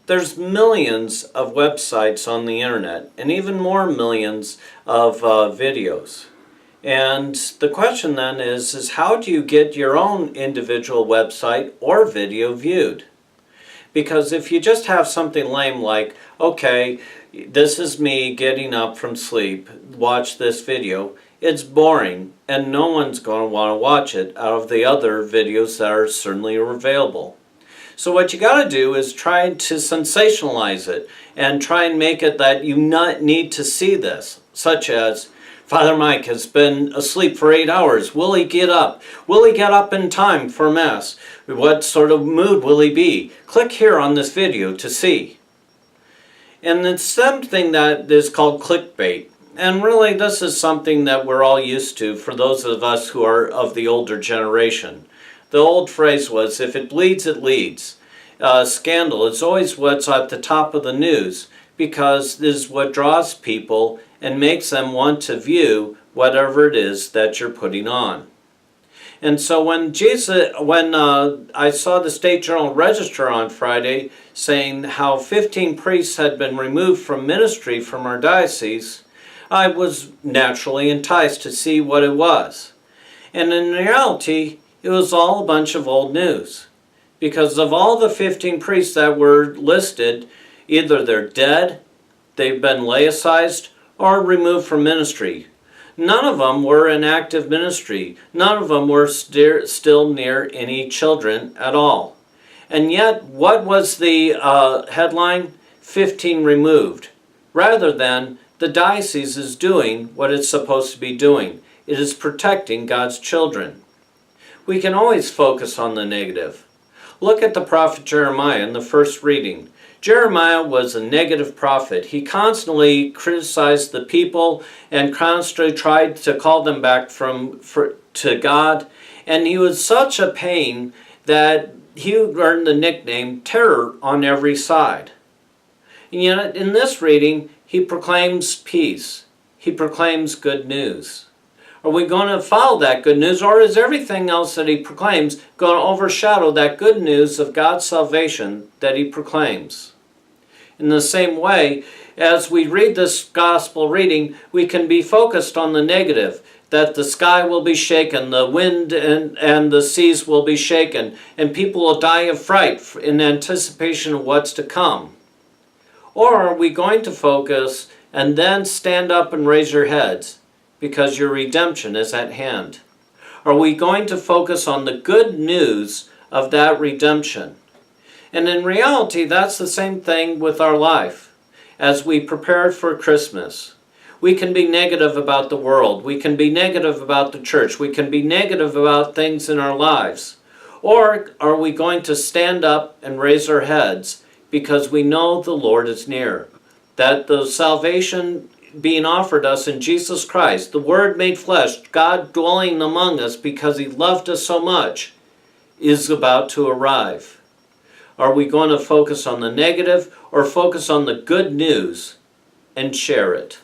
There's millions of websites on the internet and even more millions of videos. And the question then is how do you get your own individual website or video viewed? Because if you just have something lame like, okay, this is me getting up from sleep, watch this video, it's boring and no one's going to want to watch it out of the other videos that are certainly available. So what you got to do is try to sensationalize it and try and make it that you not need to see this, such as, Father Mike has been asleep for 8 hours. Will he get up? Will he get up in time for Mass? What sort of mood will he be? Click here on this video to see. And it's something that is called clickbait. And really this is something that we're all used to for those of us who are of the older generation. The old phrase was, if it bleeds, it leads. Scandal is always what's at the top of the news because this is what draws people and makes them want to view whatever it is that you're putting on. And so when I saw the State Journal Register on Friday saying how 15 priests had been removed from ministry from our diocese, I was naturally enticed to see what it was. And in reality, it was all a bunch of old news. Because of all the 15 priests that were listed, either they're dead, they've been laicized, or removed from ministry. None of them were in active ministry. None of them were still near any children at all. And yet, what was the headline? 15 removed. Rather than the diocese is doing what it's supposed to be doing. It is protecting God's children. We can always focus on the negative. Look at the prophet Jeremiah in the first reading. Jeremiah was a negative prophet. He constantly criticized the people and constantly tried to call them back to God. And he was such a pain that he earned the nickname Terror on Every Side. And yet in this reading, he proclaims peace. He proclaims good news. Are we going to follow that good news, or is everything else that he proclaims going to overshadow that good news of God's salvation that he proclaims? In the same way, as we read this gospel reading, we can be focused on the negative, that the sky will be shaken, the wind and the seas will be shaken, and people will die of fright in anticipation of what's to come. Or are we going to focus and then stand up and raise your heads? Because your redemption is at hand. Are we going to focus on the good news of that redemption? And in reality, that's the same thing with our life. As we prepare for Christmas, we can be negative about the world. We can be negative about the church. We can be negative about things in our lives. Or are we going to stand up and raise our heads because we know the Lord is near? That the salvation being offered us in Jesus Christ, the Word made flesh, God dwelling among us because He loved us so much, is about to arrive. Are we going to focus on the negative or focus on the good news and share it?